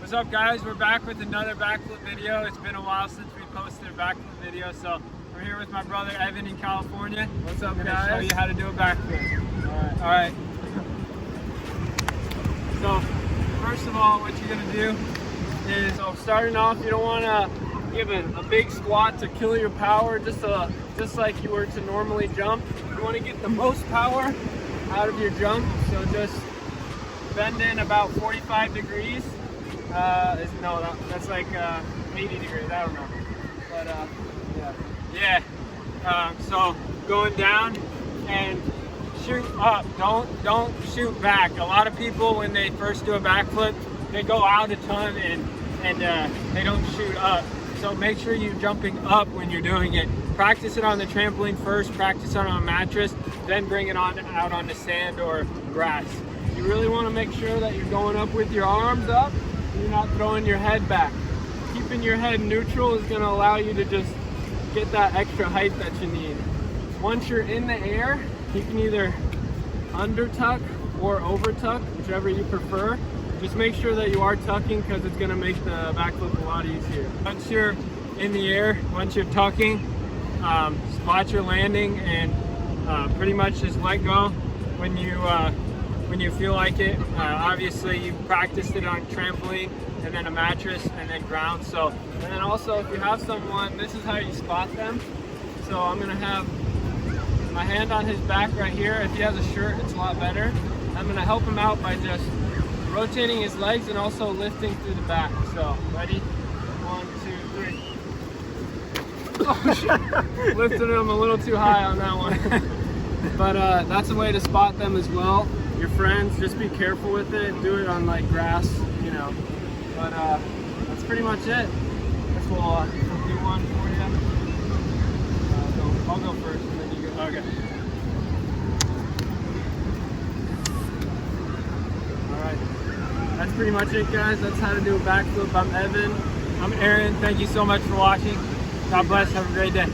What's up, guys? We're back with another backflip video. It's been a while since we posted a backflip video, so we're here with my brother Evan in California. What's up, guys? I'm gonna show you how to do a backflip. All right. So first of all, what you're gonna do is, starting off, you don't want to give a big squat to kill your power, just like you were to normally jump. You want to get the most power out of your jump, so just bend in about 45 degrees. That's like 80 degrees, I don't know. But yeah. So going down and shoot up, don't shoot back. A lot of people, when they first do a backflip, they go out a ton and they don't shoot up. So make sure you're jumping up when you're doing it. Practice it on the trampoline first, practice it on a mattress, then bring it out on the sand or grass. You really want to make sure that you're going up with your arms up and you're not throwing your head back. Keeping your head neutral is going to allow you to just get that extra height that you need. Once you're in the air, you can either under tuck or over tuck, whichever you prefer. Just make sure that you are tucking, because it's going to make the backflip a lot easier. Once you're in the air, once you're tucking, spot your landing and pretty much just let go when you feel like it. Obviously, you practiced it on trampoline and then a mattress and then ground. And then also, if you have someone, this is how you spot them. So I'm going to have my hand on his back right here. If he has a shirt, it's a lot better. I'm going to help him out by just rotating his legs and also lifting through the back. So, ready? 1, 2, 3. Oh shit! Lifted him a little too high on that one. But that's a way to spot them as well. Your friends, just be careful with it. Do it on like grass, you know. But that's pretty much it. I guess we'll do one for you. I'll go first and then you go. Okay. That's pretty much it, guys. That's how to do a backflip. I'm Evan. I'm Aaron. Thank you so much for watching. God bless. Have a great day.